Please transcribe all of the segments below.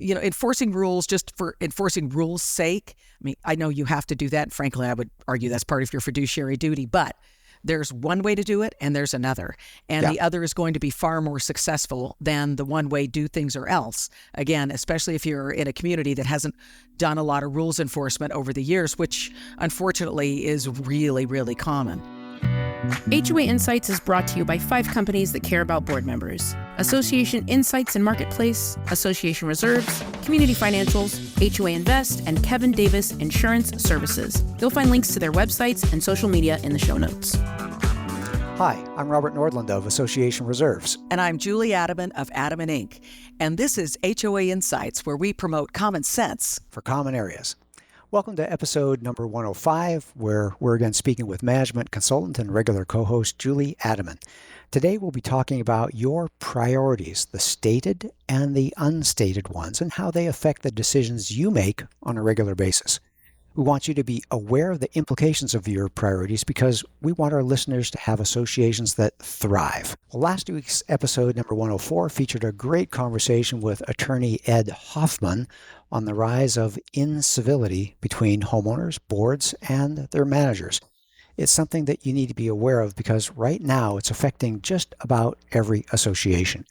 enforcing rules just for enforcing rules' sake. I mean, I know you have to do that. And frankly, I would argue that's part of your fiduciary duty, but there's one way to do it and there's another. And the other is going to be far more successful than the one way, do things or else. Again, especially if you're in a community that hasn't done a lot of rules enforcement over the years, which unfortunately is really, really common. HOA Insights is brought to you by 5 companies that care about board members: Association Insights and Marketplace, Association Reserves, Community Financials, HOA Invest, and Kevin Davis Insurance Services. You'll find links to their websites and social media in the show notes. Hi, I'm Robert Nordlund of Association Reserves. And I'm Julie Adamen of Adamen, Inc. And this is HOA Insights, where we promote common sense for common areas. Welcome to episode number 105, where we're again speaking with management consultant and regular co-host Julie Adamen. Today we'll be talking about your priorities, the stated and the unstated ones, and how they affect the decisions you make on a regular basis. We want you to be aware of the implications of your priorities because we want our listeners to have associations that thrive. Well, last week's episode, number 104, featured a great conversation with attorney Ed Hoffman on the rise of incivility between homeowners, boards, and their managers. It's something that you need to be aware of because right now it's affecting just about every association.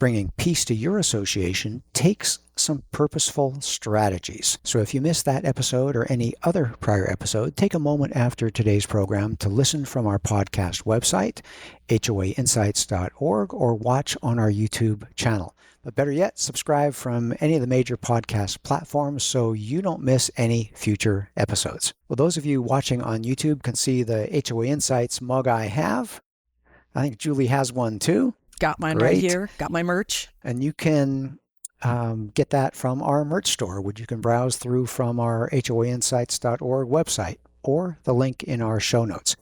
Bringing peace to your association takes some purposeful strategies. So if you missed that episode or any other prior episode, take a moment after today's program to listen from our podcast website, hoainsights.org, or watch on our YouTube channel. But better yet, subscribe from any of the major podcast platforms so you don't miss any future episodes. Well, those of you watching on YouTube can see the HOA Insights mug I have. I think Julie has one too. Got mine right here. Got my merch. And you can get that from our merch store, which you can browse through from our hoainsights.org website or the link in our show notes.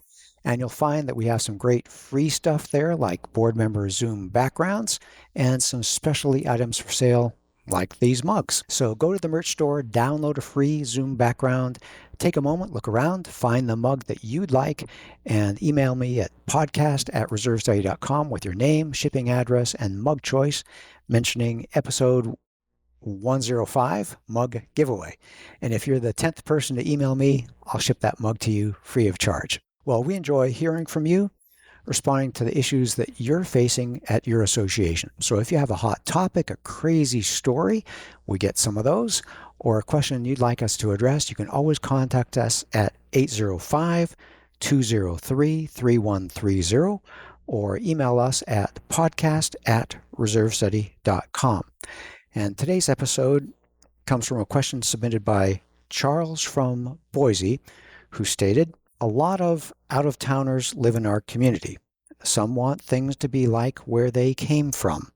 And you'll find that we have some great free stuff there, like board member Zoom backgrounds and some specialty items for sale like these mugs. So go to the merch store, download a free Zoom background, take a moment, look around, find the mug that you'd like, and email me at podcast@reservestudy.com with your name, shipping address, and mug choice, mentioning episode 105 mug giveaway. And if you're the 10th person to email me, I'll ship that mug to you free of charge. Well, we enjoy hearing from you, responding to the issues that you're facing at your association. So if you have a hot topic, a crazy story, we get some of those, or a question you'd like us to address, you can always contact us at 805-203-3130 or email us at podcast@reservestudy.com. And today's episode comes from a question submitted by Charles from Boise, who stated, "A lot of out-of-towners live in our community. Some want things to be like where they came from.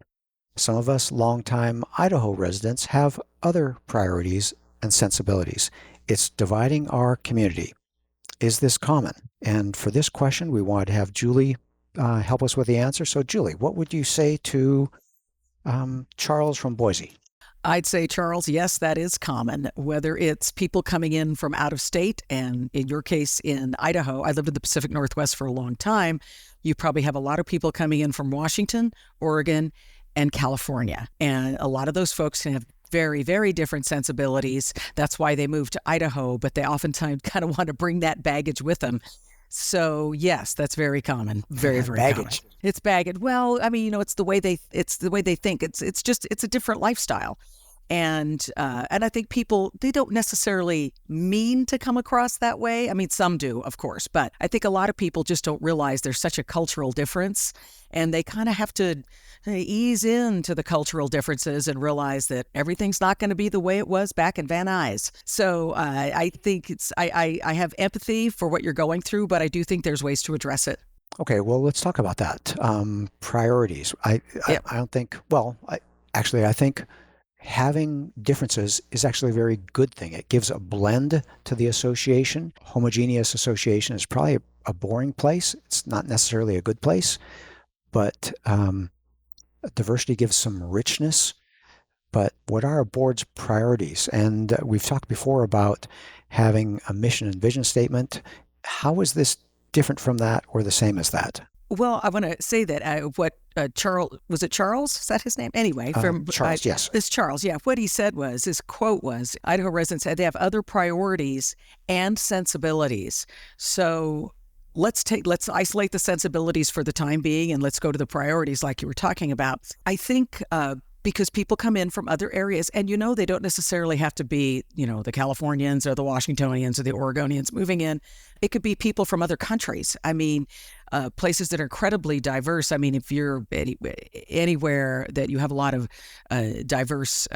Some of us longtime Idaho residents have other priorities and sensibilities. It's dividing our community. Is this common?" And for this question, we wanted to have Julie help us with the answer. So Julie, what would you say to Charles from Boise? I'd say, Charles, yes, that is common, whether it's people coming in from out of state, and in your case in Idaho. I lived in the Pacific Northwest for a long time. You probably have a lot of people coming in from Washington, Oregon, and California. And a lot of those folks can have very, very different sensibilities. That's why they moved to Idaho, but they oftentimes kind of want to bring that baggage with them. So yes, that's very common. Very, very baggage. Common. It's baggage. Well, I mean, it's the way they think. It's a different lifestyle. And I think people, they don't necessarily mean to come across that way. I mean, some do, of course, but I think a lot of people just don't realize there's such a cultural difference, and they kind of have to ease into the cultural differences and realize that everything's not going to be the way it was back in Van Nuys. So I think I have empathy for what you're going through, but I do think there's ways to address it. Okay, well, let's talk about that. Priorities. I think having differences is actually a very good thing. It gives a blend to the association. Homogeneous association is probably a boring place. It's not necessarily a good place, but diversity gives some richness. But what are a board's priorities? And we've talked before about having a mission and vision statement. How is this different from that or the same as that? Well, I want to say that what Charles, was it Charles? Is that his name? Anyway, Charles, yes. It's Charles. Yeah. What he said was, his quote was, Idaho residents said they have other priorities and sensibilities. So let's isolate the sensibilities for the time being, and let's go to the priorities like you were talking about. I think because people come in from other areas, and they don't necessarily have to be, the Californians or the Washingtonians or the Oregonians moving in. It could be people from other countries. I mean, places that are incredibly diverse. I mean, if you're anywhere that you have a lot of diverse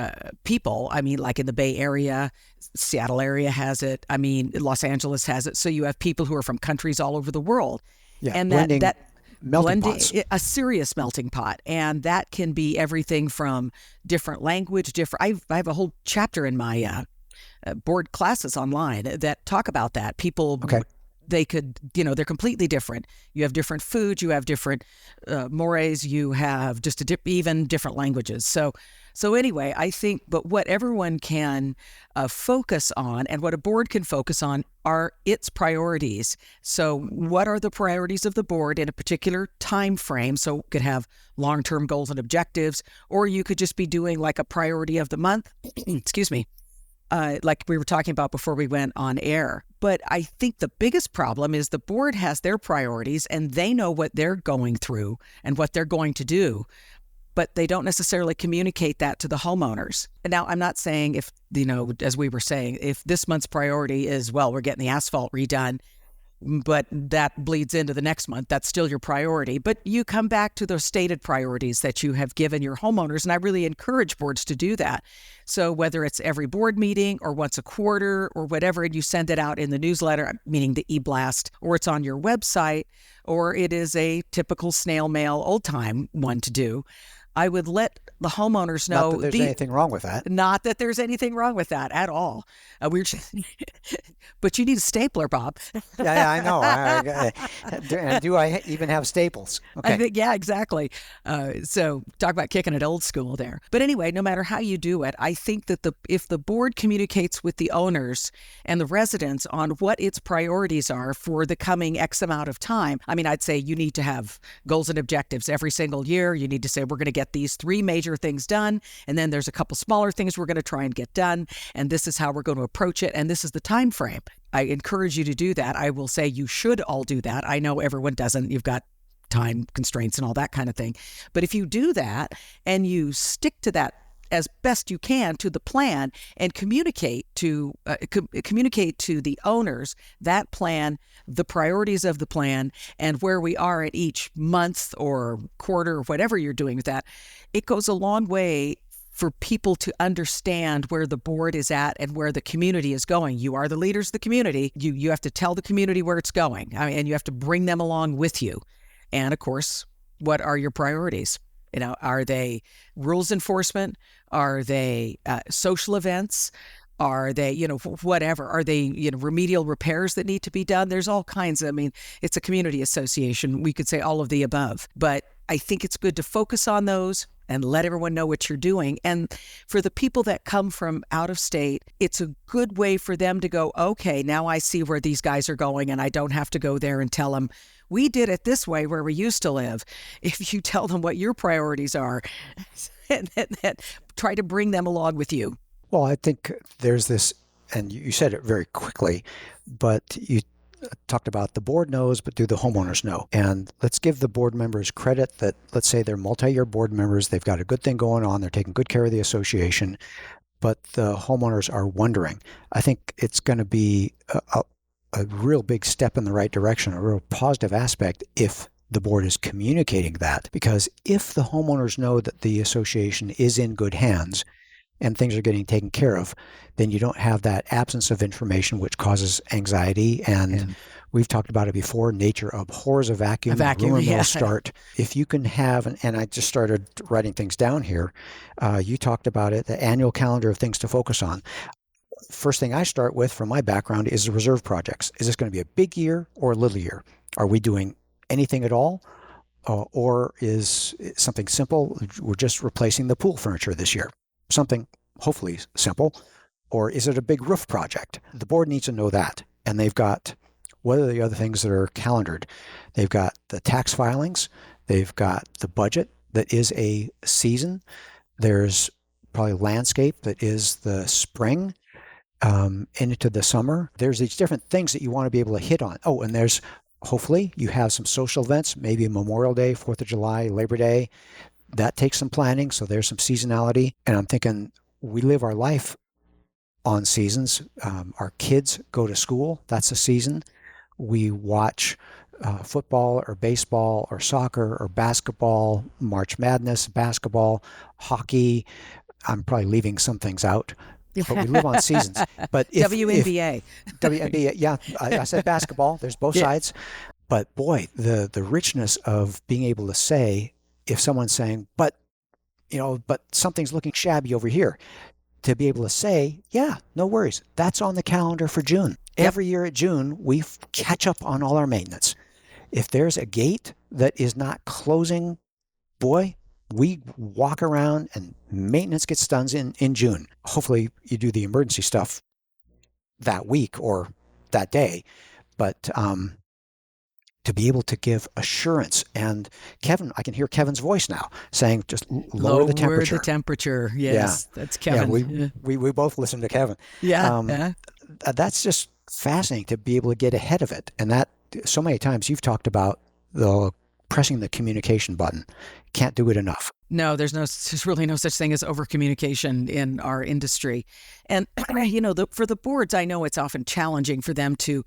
people, I mean, like in the Bay Area, Seattle area has it. I mean, Los Angeles has it. So you have people who are from countries all over the world. Yeah, and blending, a serious melting pot. And that can be everything from different language, I have a whole chapter in my board classes online that talk about that. People, they could, they're completely different. You have different foods, you have different mores, you have just even different languages. So anyway, I think, but what everyone can focus on, and what a board can focus on, are its priorities. So what are the priorities of the board in a particular time frame? So it could have long-term goals and objectives, or you could just be doing like a priority of the month, excuse me, like we were talking about before we went on air. But I think the biggest problem is the board has their priorities, and they know what they're going through and what they're going to do, but they don't necessarily communicate that to the homeowners. And now, I'm not saying if, as we were saying, if this month's priority is, well, we're getting the asphalt redone, but that bleeds into the next month, that's still your priority. But you come back to those stated priorities that you have given your homeowners, and I really encourage boards to do that. So whether it's every board meeting or once a quarter or whatever, and you send it out in the newsletter, meaning the e-blast, or it's on your website, or it is a typical snail mail old-time one to do, I would let the homeowners know. Not that there's anything wrong with that. Not that there's anything wrong with that at all. But you need a stapler, Bob. Yeah, I know. And do I even have staples? Okay. I think, yeah, exactly. So talk about kicking it old school there. But anyway, no matter how you do it, I think that if the board communicates with the owners and the residents on what its priorities are for the coming X amount of time, I mean, I'd say you need to have goals and objectives every single year. You need to say, we're going to get these 3 major things done, and then there's a couple smaller things we're going to try and get done, and this is how we're going to approach it, and this is the time frame. I encourage you to do that. I will say you should all do that. I know everyone doesn't. You've got time constraints and all that kind of thing. But if you do that and you stick to that as best you can to the plan, and communicate to the owners that plan, the priorities of the plan, and where we are at each month or quarter or whatever you're doing with that, it goes a long way for people to understand where the board is at and where the community is going. You are the leaders of the community. You have to tell the community where it's going, and you have to bring them along with you. And of course, what are your priorities? Are they rules enforcement? Are they social events? Are they, whatever? Are they, remedial repairs that need to be done? There's all kinds of, it's a community association. We could say all of the above. But I think it's good to focus on those and let everyone know what you're doing. And for the people that come from out of state, it's a good way for them to go, okay, now I see where these guys are going, and I don't have to go there and tell them, we did it this way where we used to live. If you tell them what your priorities are, and try to bring them along with you. Well, I think there's this, and you said it very quickly, but you talked about the board knows, but do the homeowners know? And let's give the board members credit that, let's say they're multi-year board members, they've got a good thing going on, they're taking good care of the association, but the homeowners are wondering. I think it's going to be a real big step in the right direction, a real positive aspect if the board is communicating that. Because if the homeowners know that the association is in good hands and things are getting taken care of, then you don't have that absence of information which causes anxiety. And we've talked about it before, nature abhors a vacuum. Rumor will start. If you can have, and I just started writing things down here, you talked about it, the annual calendar of things to focus on. First thing I start with from my background is the reserve projects. Is this going to be a big year or a little year? Are we doing anything at all? Or is something simple? We're just replacing the pool furniture this year. Something hopefully simple. Or is it a big roof project? The board needs to know that. And they've got, what are the other things that are calendared? They've got the tax filings. They've got the budget that is a season. There's probably landscape that is the spring into the summer. There's these different things that you want to be able to hit on. Oh, and there's hopefully you have some social events, maybe Memorial Day, 4th of July, Labor Day. That takes some planning. So there's some seasonality. And I'm thinking we live our life on seasons. Our kids go to school. That's a season. We watch football or baseball or soccer or basketball, March Madness, basketball, hockey. I'm probably leaving some things out, but we live on seasons. But WNBA. WNBA, yeah, I said basketball. There's both sides. But boy, the richness of being able to say, if someone's saying, but something's looking shabby over here, to be able to say, yeah, no worries. That's on the calendar for June. Yep. Every year at June, we catch up on all our maintenance. If there's a gate that is not closing, boy, we walk around and maintenance gets done in June. Hopefully you do the emergency stuff that week or that day. But to be able to give assurance. And Kevin, I can hear Kevin's voice now saying, just lower the temperature. Lower the temperature. Yes, that's Kevin. Yeah, we both listen to Kevin. Yeah. That's just fascinating to be able to get ahead of it. And that so many times you've talked about pressing the communication button. Can't do it enough. No, there's really no such thing as over communication in our industry. And, for the boards, I know it's often challenging for them to,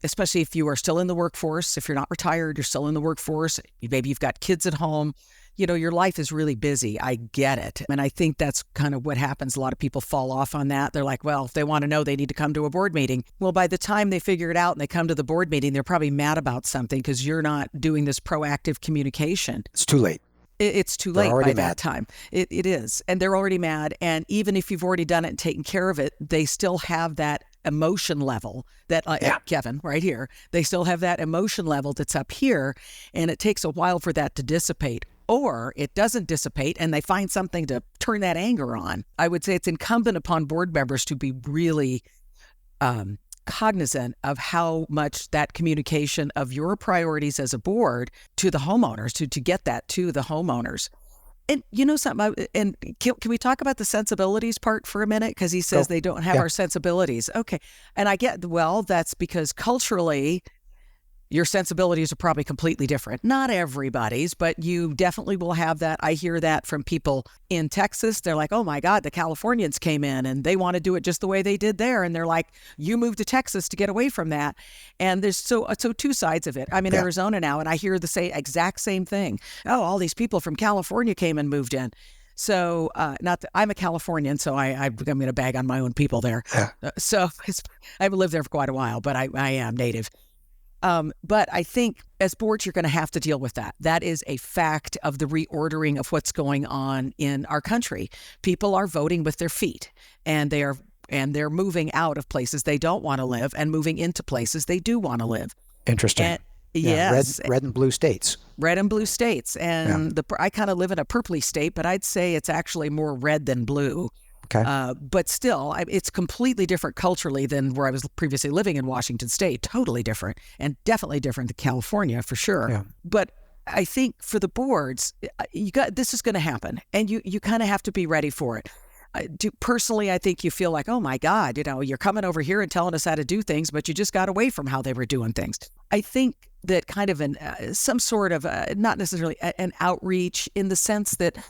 especially if you are still in the workforce, if you're not retired, you're still in the workforce, maybe you've got kids at home, your life is really busy. I get it. And I think that's kind of what happens. A lot of people fall off on that. They're like, well, if they want to know, they need to come to a board meeting. Well, by the time they figure it out and they come to the board meeting, they're probably mad about something because you're not doing this proactive communication. It's too late. It's too late by that time. It is. And they're already mad. And even if you've already done it and taken care of it, they still have that emotion level that Kevin right here, they still have that emotion level that's up here. And it takes a while for that to dissipate, or it doesn't dissipate and they find something to turn that anger on. I would say it's incumbent upon board members to be really cognizant of how much that communication of your priorities as a board to the homeowners, to get that to the homeowners. And something, and can we talk about the sensibilities part for a minute? Because he says they don't have our sensibilities. Okay. And I get, that's because culturally, your sensibilities are probably completely different. Not everybody's, but you definitely will have that. I hear that from people in Texas. They're like, oh my God, the Californians came in and they want to do it just the way they did there. And they're like, you moved to Texas to get away from that. And there's so two sides of it. I'm in Arizona now and I hear the exact same thing. Oh, all these people from California came and moved in. So not that I'm a Californian, so I'm going to bag on my own people there. Yeah. So I haven't lived there for quite a while, but I am native. But I think as boards, you're going to have to deal with that. That is a fact of the reordering of what's going on in our country. People are voting with their feet, and they're moving out of places they don't want to live and moving into places they do want to live. Interesting. And, yes. Red and blue states. Red and blue states. And I kind of live in a purpley state, but I'd say it's actually more red than blue. Okay. But still, it's completely different culturally than where I was previously living in Washington State. Totally different, and definitely different than California for sure. Yeah. But I think for the boards, this is going to happen, and you kind of have to be ready for it. Personally, I think you feel like, oh my God, you're coming over here and telling us how to do things, but you just got away from how they were doing things. I think that kind of some sort of not necessarily an outreach in the sense that.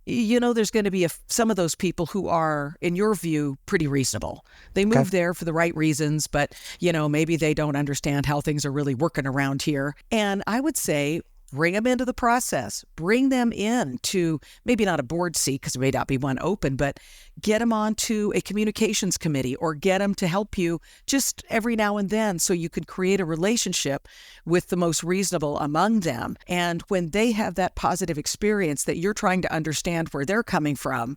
There's going to be some of those people who are, in your view, pretty reasonable. They move there for the right reasons, but, maybe they don't understand how things are really working around here. And I would say, bring them into the process. Bring them in to maybe not a board seat because there may not be one open, but get them onto a communications committee or get them to help you just every now and then so you could create a relationship with the most reasonable among them. And when they have that positive experience that you're trying to understand where they're coming from,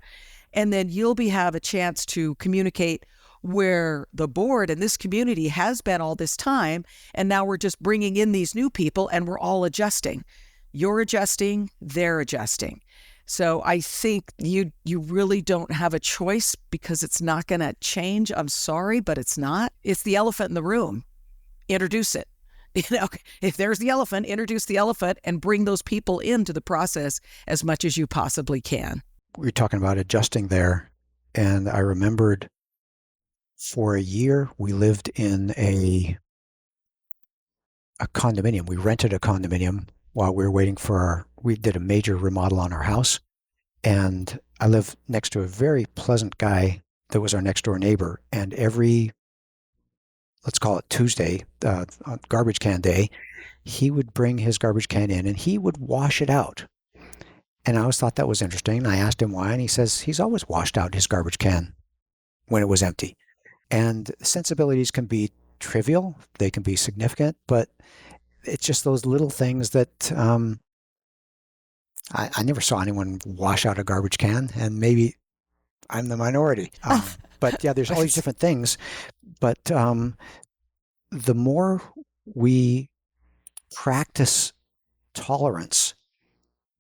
and then you'll have a chance to communicate where the board and this community has been all this time, and now we're just bringing in these new people and we're all adjusting. You're adjusting, they're adjusting. So I think you really don't have a choice because it's not going to change. I'm sorry, but it's not. It's the elephant in the room. Introduce it. If there's the elephant, introduce the elephant and bring those people into the process as much as you possibly can. We were talking about adjusting there, and I remembered for a year we lived in a condominium. We rented a condominium while we were waiting for we did a major remodel on our house. And I live next to a very pleasant guy that was our next door neighbor. And every, let's call it Tuesday, garbage can day, he would bring his garbage can in and he would wash it out. And I always thought that was interesting. I asked him why, and he says he's always washed out his garbage can when it was empty. And sensibilities can be trivial, they can be significant, but it's just those little things that I never saw anyone wash out a garbage can, and maybe I'm the minority. But yeah, there's all these different things. But the more we practice tolerance,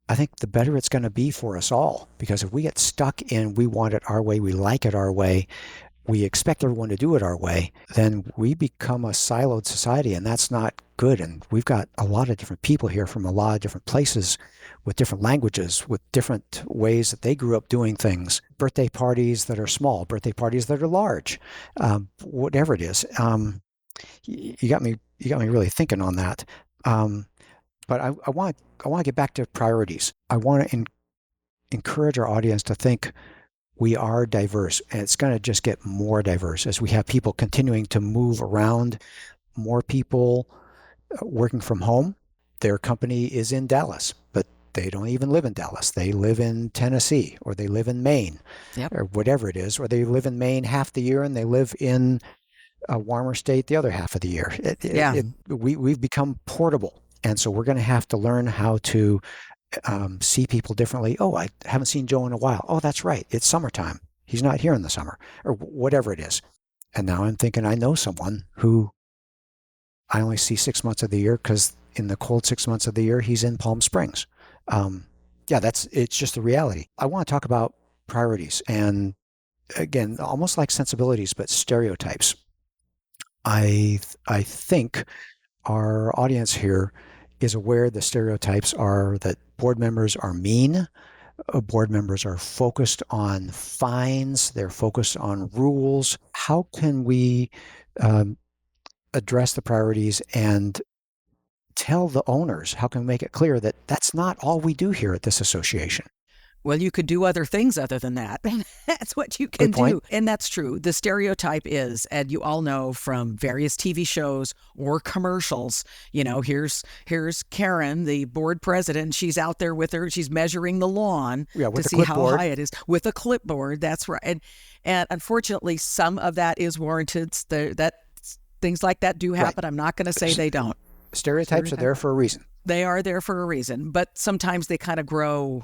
I think the better it's going to be for us all. Because if we get stuck in we want it our way, we like it our way, we expect everyone to do it our way, then we become a siloed society, and that's not good. And we've got a lot of different people here from a lot of different places with different languages, with different ways that they grew up doing things. Birthday parties that are small, birthday parties that are large, whatever it is. You got me really thinking on that. But I want to get back to priorities. I want to encourage our audience to think we are diverse, and it's going to just get more diverse as we have people continuing to move around, more people working from home. Their company is in Dallas, but they don't even live in Dallas. They live in Tennessee, or they live in Maine, or whatever it is, or they live in Maine half the year and they live in a warmer state the other half of the year. We've become portable, and so we're going to have to learn how to see people differently. Oh, I haven't seen Joe in a while. Oh, that's right. It's summertime. He's not here in the summer, or whatever it is. And now I'm thinking I know someone who I only see 6 months of the year because in the cold 6 months of the year, he's in Palm Springs. It's just the reality. I want to talk about priorities and, again, almost like sensibilities, but stereotypes. I think our audience here is aware the stereotypes are that board members are mean, board members are focused on fines, they're focused on rules. How can we address the priorities and tell the owners, how can we make it clear that that's not all we do here at this association? Well, you could do other things other than that. That's what you can do. And that's true. The stereotype is, and you all know from various TV shows or commercials, here's Karen, the board president. She's out there with her. She's measuring the lawn to see how high it is with a clipboard. That's right. And unfortunately, some of that is warranted. That things like that do happen. Right. I'm not going to say they don't. Stereotypes are there for a reason. They are there for a reason, but sometimes they kind of grow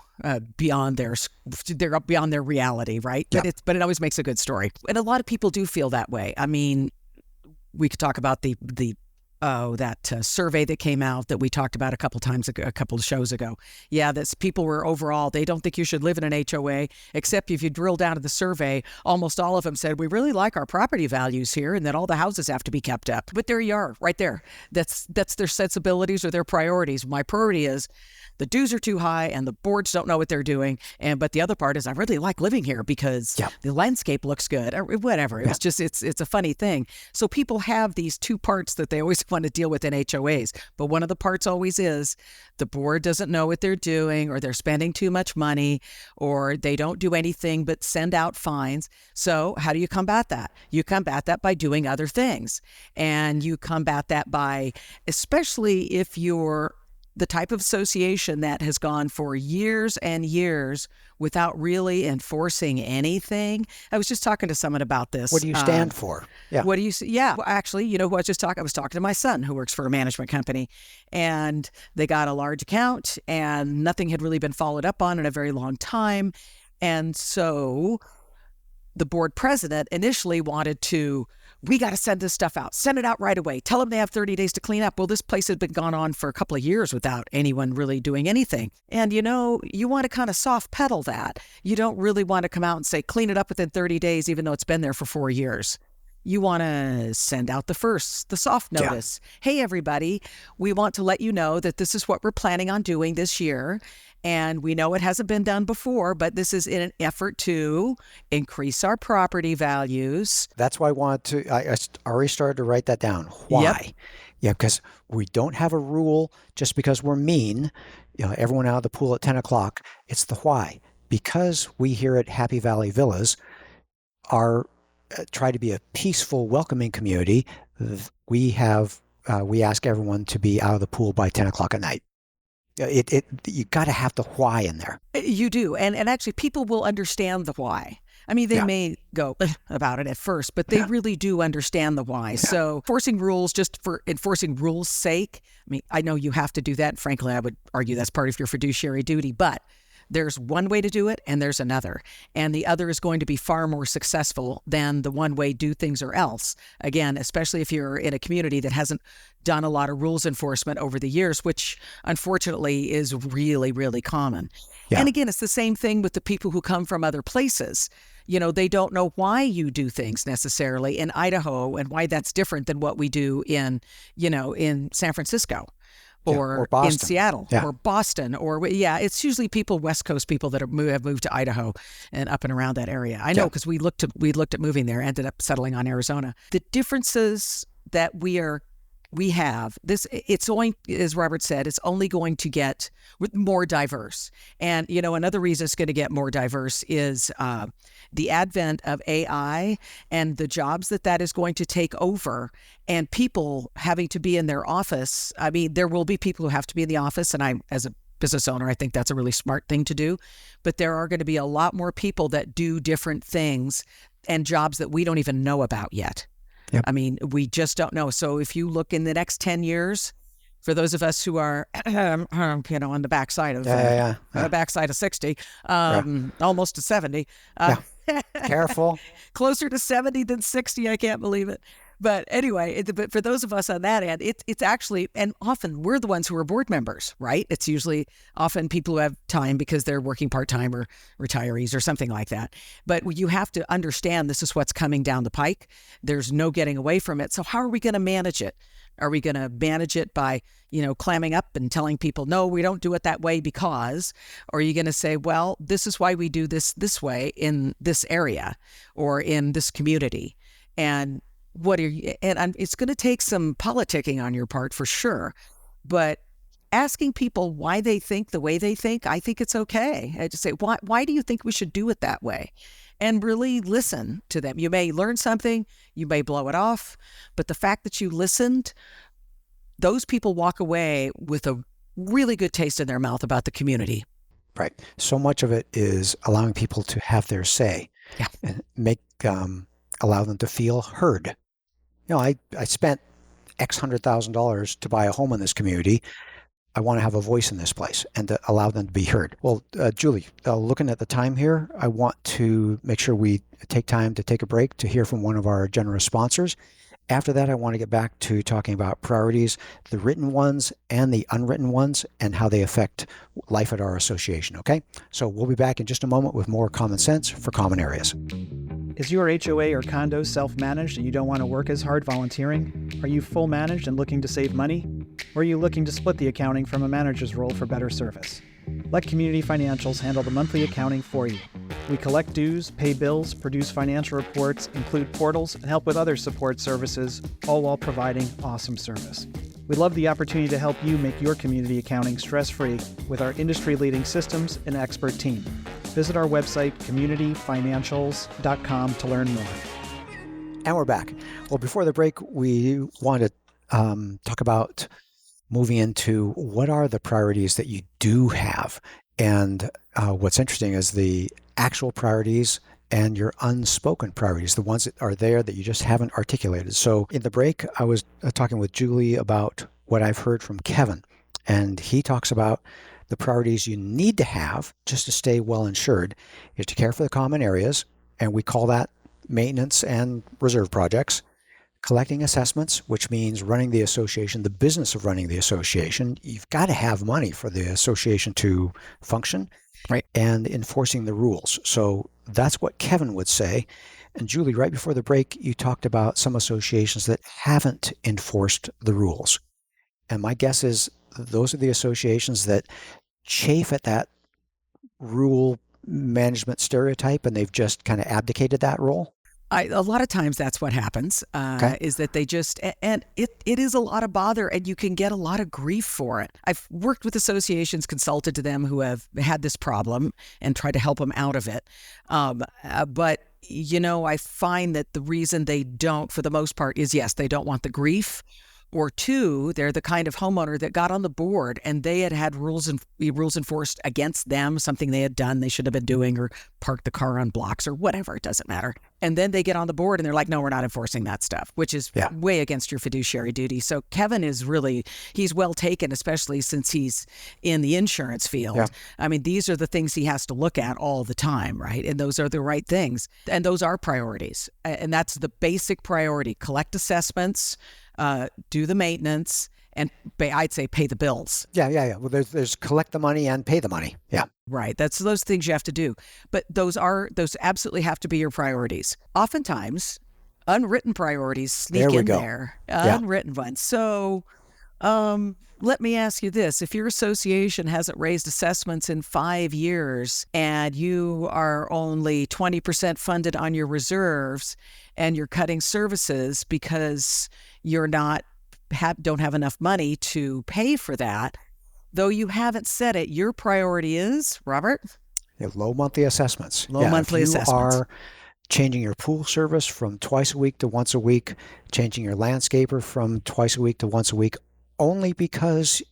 beyond their reality, right? Yeah. But it always makes a good story. And a lot of people do feel that way. I mean, we could talk about that survey that came out that we talked about a couple of shows ago. Yeah, that people were overall, they don't think you should live in an HOA, except if you drill down to the survey, almost all of them said, we really like our property values here and that all the houses have to be kept up. But there you are, right there. That's their sensibilities or their priorities. My priority is the dues are too high and the boards don't know what they're doing. But the other part is I really like living here because the landscape looks good or whatever. It was just, it's a funny thing. So people have these two parts that they always want to deal with in HOAs. But one of the parts always is the board doesn't know what they're doing, or they're spending too much money, or they don't do anything but send out fines. So how do you combat that? You combat that by doing other things. And you combat that by, especially if you're the type of association that has gone for years and years without really enforcing anything. I was just talking to someone about this. What do you stand for? Yeah. What do you? Yeah. Well, actually, who I was just talking? I was talking to my son who works for a management company, and they got a large account, and nothing had really been followed up on in a very long time, and so the board president initially wanted to, we got to send this stuff out. Send it out right away. Tell them they have 30 days to clean up. Well, this place had been gone on for a couple of years without anyone really doing anything. And, you want to kind of soft pedal that. You don't really want to come out and say, clean it up within 30 days, even though it's been there for 4 years. You want to send out the soft notice. Yeah. Hey, everybody, we want to let you know that this is what we're planning on doing this year. And we know it hasn't been done before, but this is in an effort to increase our property values. That's why I already started to write that down. Why? Yep. Yeah, because we don't have a rule just because we're mean, everyone out of the pool at 10 o'clock. It's the why. Because we here at Happy Valley Villas try to be a peaceful, welcoming community, we ask everyone to be out of the pool by 10 o'clock at night. You got to have the why in there. You do. And actually, people will understand the why. I mean, they may go about it at first, but they really do understand the why. Yeah. So enforcing rules just for enforcing rules' sake, I mean, I know you have to do that. And frankly, I would argue that's part of your fiduciary duty, but there's one way to do it and there's another. And the other is going to be far more successful than the one way do things or else. Again, especially if you're in a community that hasn't done a lot of rules enforcement over the years, which unfortunately is really, really common. Yeah. And again, it's the same thing with the people who come from other places. They don't know why you do things necessarily in Idaho and why that's different than what we do in San Francisco. Or in Seattle or Boston it's usually West Coast people that have moved to Idaho and up and around that area. I know because we looked at moving there, ended up settling on Arizona. The differences that we have this, it's only, as Robert said, it's only going to get more diverse. And, another reason it's going to get more diverse is the advent of AI and the jobs that is going to take over, and people having to be in their office. I mean, there will be people who have to be in the office, and as a business owner, I think that's a really smart thing to do. But there are going to be a lot more people that do different things and jobs that we don't even know about yet. Yep. I mean, we just don't know. So if you look in the next 10 years, for those of us who are, on the backside of the backside of 60, almost to 70. Careful. Closer to 70 than 60. I can't believe it. But anyway, but for those of us on that end, it's actually, and often we're the ones who are board members, right? It's usually often people who have time because they're working part-time or retirees or something like that. But you have to understand this is what's coming down the pike. There's no getting away from it. So how are we going to manage it? Are we going to manage it by, clamming up and telling people, no, we don't do it that way because, or are you going to say, well, this is why we do this way in this area or in this community? And it's going to take some politicking on your part for sure, but asking people why they think the way they think, I think it's okay. I just say, why do you think we should do it that way? And really listen to them. You may learn something, you may blow it off, but the fact that you listened, those people walk away with a really good taste in their mouth about the community. Right. So much of it is allowing people to have their say and allow them to feel heard. I spent X $100,000 to buy a home in this community. I want to have a voice in this place and to allow them to be heard. Well, Julie, looking at the time here, I want to make sure we take time to take a break to hear from one of our generous sponsors. After that, I want to get back to talking about priorities, the written ones and the unwritten ones, and how they affect life at our association, okay? So we'll be back in just a moment with more common sense for common areas. Is your HOA or condo self-managed and you don't want to work as hard volunteering? Are you full managed and looking to save money? Or are you looking to split the accounting from a manager's role for better service? Let Community Financials handle the monthly accounting for you. We collect dues, pay bills, produce financial reports, include portals, and help with other support services, all while providing awesome service. We'd love the opportunity to help you make your community accounting stress-free with our industry-leading systems and expert team. Visit our website, communityfinancials.com, to learn more. And we're back. Well, before the break, we want to talk about moving into what are the priorities that you do have. And what's interesting is the actual priorities and your unspoken priorities, the ones that are there that you just haven't articulated. So in the break, I was talking with Julie about what I've heard from Kevin, and he talks about the priorities you need to have just to stay well insured is to care for the common areas, and we call that maintenance and reserve projects. Collecting assessments, which means running the association, the business of running the association. You've got to have money for the association to function, right? And enforcing the rules. So that's what Kevin would say. And Julie, right before the break, you talked about some associations that haven't enforced the rules. And my guess is those are the associations that chafe at that rule management stereotype, and they've just kind of abdicated that role. A lot of times that's what happens, Okay. is that they just, and it is a lot of bother, and you can get a lot of grief for it. I've worked with associations, consulted to them who have had this problem and tried to help them out of it. But, I find that the reason they don't, for the most part, is yes, they don't want the grief. Or two, they're the kind of homeowner that got on the board and they had rules enforced against them, something they had done they should have been doing, or parked the car on blocks or whatever, it doesn't matter. And then they get on the board and they're like, no, we're not enforcing that stuff, which is way against your fiduciary duty. So Kevin is he's well taken, especially since he's in the insurance field. Yeah. I mean, these are the things he has to look at all the time, right? And those are the right things. And those are priorities. And that's the basic priority: collect assessments, do the maintenance, and I'd say pay the bills. Yeah. Well, there's collect the money and pay the money. Yeah. Right. That's those things you have to do. But those absolutely have to be your priorities. Oftentimes, unwritten priorities sneak in there. Unwritten ones. So let me ask you this. If your association hasn't raised assessments in 5 years and you are only 20% funded on your reserves and you're cutting services because you're don't have enough money to pay for that, though you haven't said it, your priority is, Robert? Low monthly assessments. Monthly assessments. You are changing your pool service from twice a week to once a week, changing your landscaper from twice a week to once a week, only because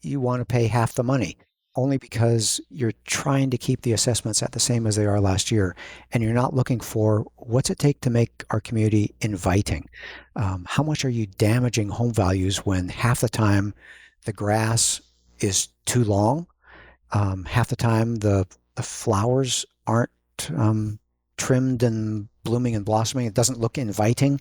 you want to pay half the money, only because you're trying to keep the assessments at the same as they are last year, and you're not looking for what's it take to make our community inviting. How much are you damaging home values when half the time the grass is too long, half the time the flowers aren't trimmed and blooming and blossoming, it doesn't look inviting.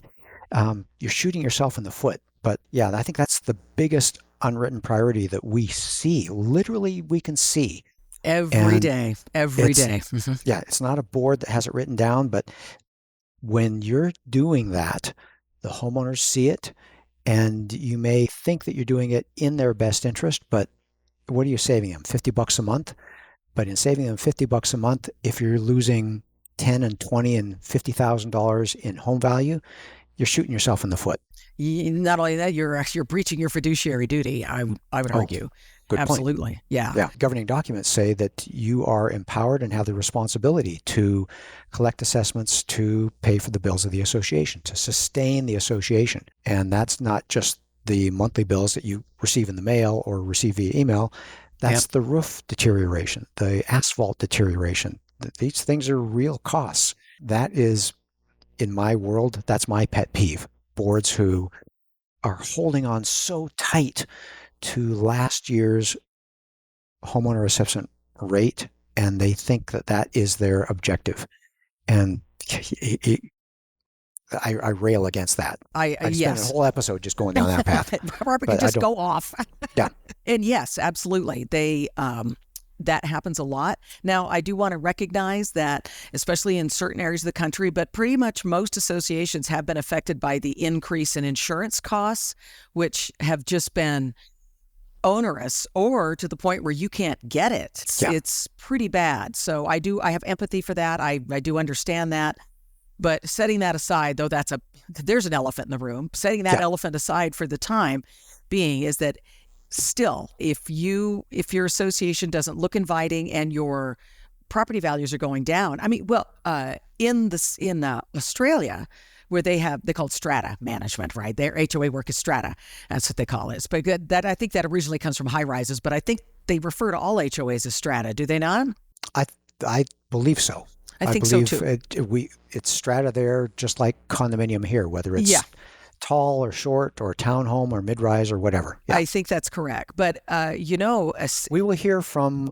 You're shooting yourself in the foot. But yeah, I think that's the biggest unwritten priority that we see. Literally, we can see. Every day. Yeah, it's not a board that has it written down, but when you're doing that, the homeowners see it, and you may think that you're doing it in their best interest, but what are you saving them? $50 a month? But in saving them $50 a month, if you're losing $10 and $20 and $50,000 in home value, you're shooting yourself in the foot. Not only that, you're breaching your fiduciary duty, I would argue. Good Absolutely. Point. Yeah. Governing documents say that you are empowered and have the responsibility to collect assessments, to pay for the bills of the association, to sustain the association. And that's not just the monthly bills that you receive in the mail or receive via email. That's the roof deterioration, the asphalt deterioration. These things are real costs. That is, in my world, that's my pet peeve. Boards who are holding on so tight to last year's homeowner assessment rate, and they think that that is their objective. And I rail against that. I spent a whole episode just going down that path. Robert can just go off. Yeah. And yes, absolutely. That happens a lot. Now, I do want to recognize that, especially in certain areas of the country, but pretty much most associations have been affected by the increase in insurance costs, which have just been onerous, or to the point where you can't get it. It's pretty bad. So I have empathy for that. I do understand that. But setting that aside, though, there's an elephant in the room. Setting that elephant aside for the time being is that still, if your association doesn't look inviting and your property values are going down, in Australia, where they call it strata management, right? Their HOA work is strata. That's what they call it. But that, I think that originally comes from high rises, but I think they refer to all HOAs as strata. Do they not? I believe so. I think so too. It's strata there, just like condominium here, whether it's tall or short or townhome or mid-rise or whatever. Yeah. I think that's correct. But, we will hear from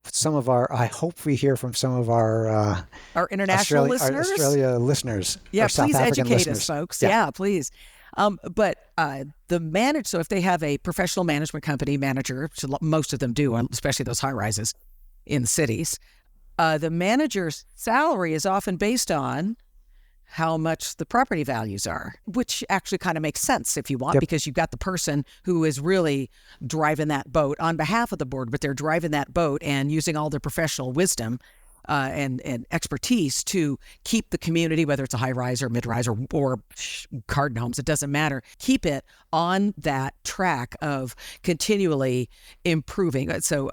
I hope we hear from some of our international listeners. Our Australia listeners. Yeah, South please African educate listeners. us, folks. Yeah, please. But so if they have a professional management company manager, so most of them do, especially those high rises in the cities, the manager's salary is often based on how much the property values are, which actually kind of makes sense if you want, Yep. because you've got the person who is really driving that boat on behalf of the board, but they're driving that boat and using all their professional wisdom and expertise to keep the community, whether it's a high-rise or mid-rise or garden homes, it doesn't matter, keep it on that track of continually improving. So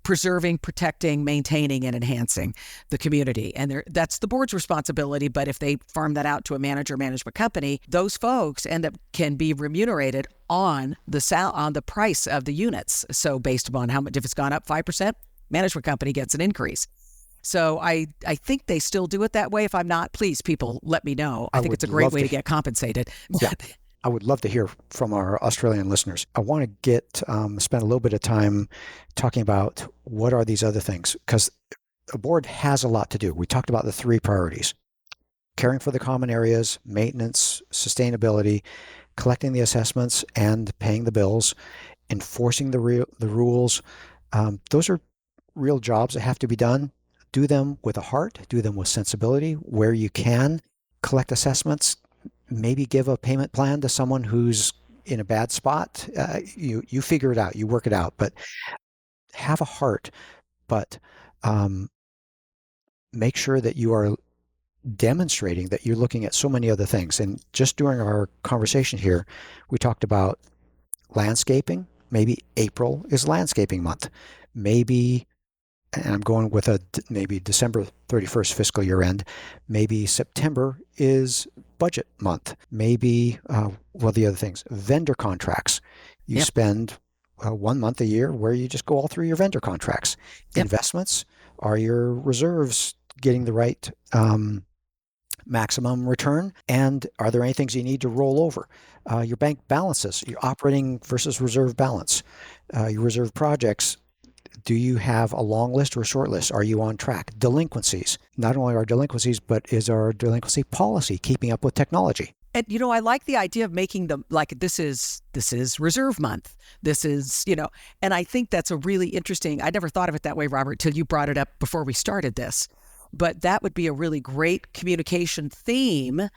preserving, protecting, maintaining, and enhancing the community. And that's the board's responsibility. But if they farm that out to a management company, those folks can be remunerated on the price of the units. So based upon how much, if it's gone up 5%, management company gets an increase. So I think they still do it that way. If I'm not, please, people, let me know. I think it's a great way to get compensated. Yeah. I would love to hear from our Australian listeners. I want to spend a little bit of time talking about what are these other things, because a board has a lot to do. We talked about the 3 priorities: caring for the common areas, maintenance, sustainability, collecting the assessments and paying the bills, enforcing the rules. Those are real jobs that have to be done. Do them with a heart, do them with sensibility where you can. Collect assessments, maybe give a payment plan to someone who's in a bad spot. You figure it out, you work it out, but have a heart. But make sure that you are demonstrating that you're looking at so many other things. And just during our conversation here, we talked about landscaping. Maybe April is landscaping month. Maybe, and I'm going with maybe December 31st fiscal year end, maybe September is budget month. Maybe, the other things, vendor contracts. You spend 1 month a year where you just go all through your vendor contracts. Yep. Investments, are your reserves getting the right maximum return? And are there any things you need to roll over? Your bank balances, your operating versus reserve balance, your reserve projects. Do you have a long list or a short list? Are you on track? Delinquencies. Not only are delinquencies, but is our delinquency policy keeping up with technology? And, I like the idea of making them like, this is reserve month. This is, and I think that's a really interesting, I never thought of it that way, Robert, till you brought it up before we started this. But that would be a really great communication theme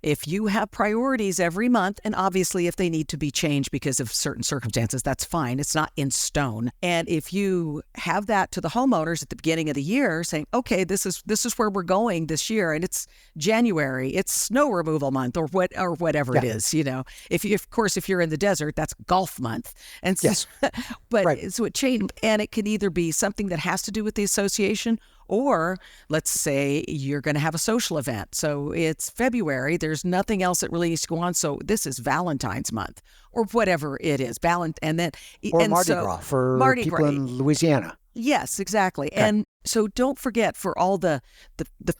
if you have priorities every month. And obviously, if they need to be changed because of certain circumstances, that's fine. It's not in stone. And if you have that to the homeowners at the beginning of the year saying, okay, this is where we're going this year. And it's January, it's snow removal month or whatever it is, if you're in the desert, that's golf month. And so, yes. But right. So it changed. And it can either be something that has to do with the association, or let's say you're going to have a social event. So it's February. There's nothing else that really needs to go on. So this is Valentine's month or whatever it is. Or Mardi Gras for people in Louisiana. Yes, exactly. Okay. And so don't forget, for all the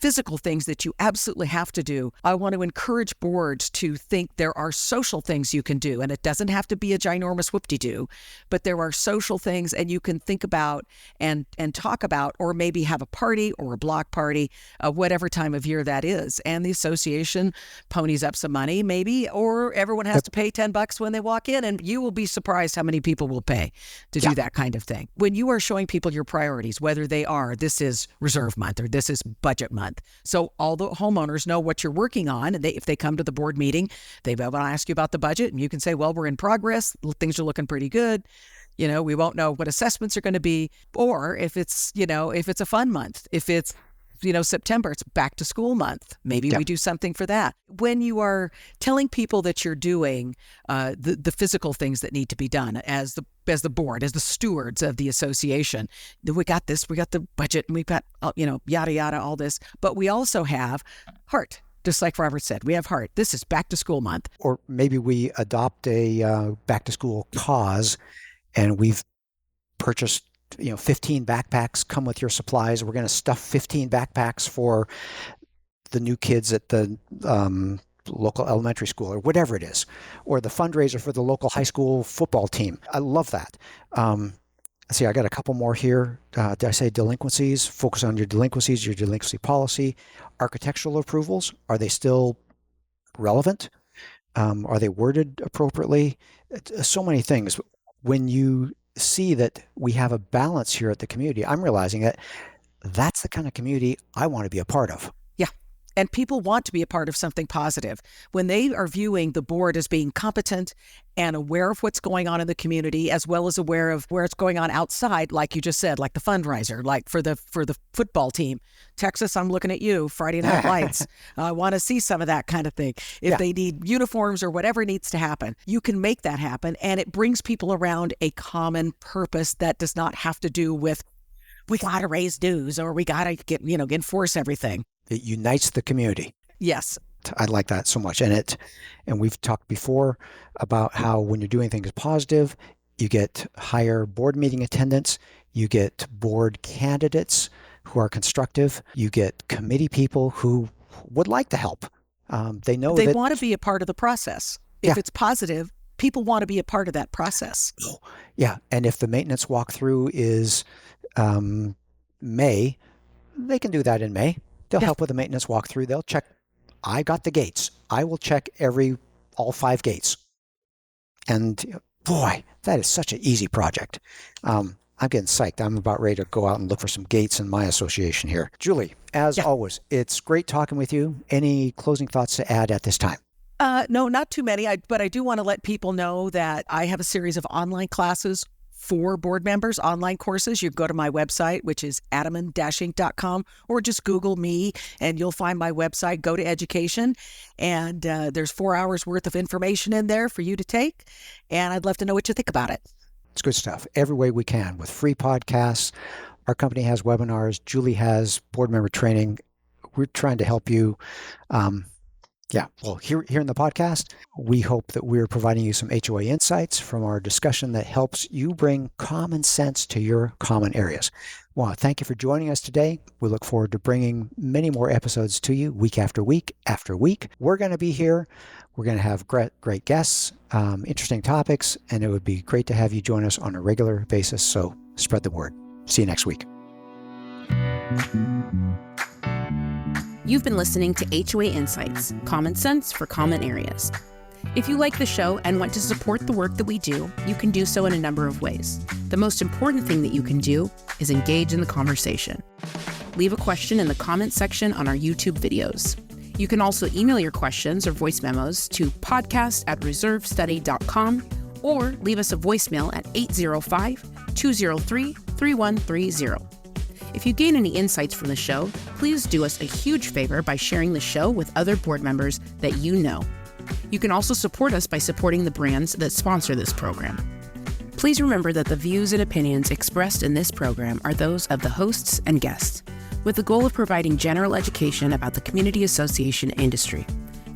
physical things that you absolutely have to do, I want to encourage boards to think there are social things you can do. And it doesn't have to be a ginormous whoop-de-doo, but there are social things and you can think about and talk about, or maybe have a party or a block party, whatever time of year that is. And the association ponies up some money maybe, or everyone has to pay $10 when they walk in, and you will be surprised how many people will pay to do that kind of thing. When you are showing people your priorities, whether they are, this is reserve month or this is budget month. So all the homeowners know what you're working on. And if they come to the board meeting, they will ask you about the budget, and you can say, well, we're in progress. Things are looking pretty good. We won't know what assessments are going to be, or if it's a fun month, if it's September, it's back to school month. Maybe we do something for that. When you are telling people that you're doing the physical things that need to be done as the board, as the stewards of the association, we got this, we got the budget, and we've got, yada, yada, all this. But we also have heart. Just like Robert said, we have heart. This is back to school month. Or maybe we adopt a back to school cause, and we've purchased 15 backpacks. Come with your supplies. We're going to stuff 15 backpacks for the new kids at the local elementary school, or whatever it is, or the fundraiser for the local high school football team. I love that. Let's see, I got a couple more here. Did I say delinquencies? Focus on your delinquency policy. Architectural approvals, are they still relevant? Are they worded appropriately? So many things. When you see that we have a balance here at the community, I'm realizing that that's the kind of community I want to be a part of. Yeah. And people want to be a part of something positive. When they are viewing the board as being competent and aware of what's going on in the community, as well as aware of where it's going on outside, like you just said, like the fundraiser, like for the football team. Texas, I'm looking at you, Friday Night Lights. I want to see some of that kind of thing. If they need uniforms or whatever needs to happen, you can make that happen. And it brings people around a common purpose that does not have to do with, we got to raise dues or we got to get, enforce everything. It unites the community. Yes. I like that so much. And we've talked before about how when you're doing things positive, you get higher board meeting attendance, you get board candidates who are constructive, you get committee people who would like to help. They know they want to be a part of the process. If it's positive, people want to be a part of that process. Yeah. And if the maintenance walkthrough is May, they can do that in May. They'll help with the maintenance walkthrough. They'll check. I got the gates. I will check all 5 gates. And boy, that is such an easy project. I'm getting psyched. I'm about ready to go out and look for some gates in my association here. Julie, as always, it's great talking with you. Any closing thoughts to add at this time? No, not too many. But I do want to let people know that I have a series of online classes for board members, online courses. You go to my website, which is adamen-inc.com, or just Google me and you'll find my website. Go to education, and there's 4 hours worth of information in there for you to take. And I'd love to know what you think about it. It's good stuff. Every way we can, with free podcasts. Our company has webinars. Julie has board member training. We're trying to help you. Well, here in the podcast, we hope that we're providing you some HOA insights from our discussion that helps you bring common sense to your common areas. Well, thank you for joining us today. We look forward to bringing many more episodes to you week after week after week. We're going to be here. We're going to have great guests, interesting topics, and it would be great to have you join us on a regular basis. So spread the word. See you next week. You've been listening to HOA Insights, common sense for common areas. If you like the show and want to support the work that we do, you can do so in a number of ways. The most important thing that you can do is engage in the conversation. Leave a question in the comment section on our YouTube videos. You can also email your questions or voice memos to podcast@reservestudy.com or leave us a voicemail at 805-203-3130. If you gain any insights from the show, please do us a huge favor by sharing the show with other board members that you know. You can also support us by supporting the brands that sponsor this program. Please remember that the views and opinions expressed in this program are those of the hosts and guests, with the goal of providing general education about the community association industry.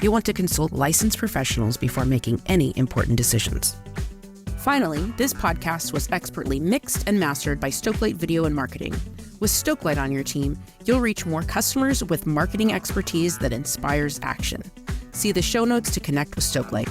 You'll want to consult licensed professionals before making any important decisions. Finally, this podcast was expertly mixed and mastered by Stokelight Video and Marketing. With Stokelight on your team, you'll reach more customers with marketing expertise that inspires action. See the show notes to connect with Stokelight.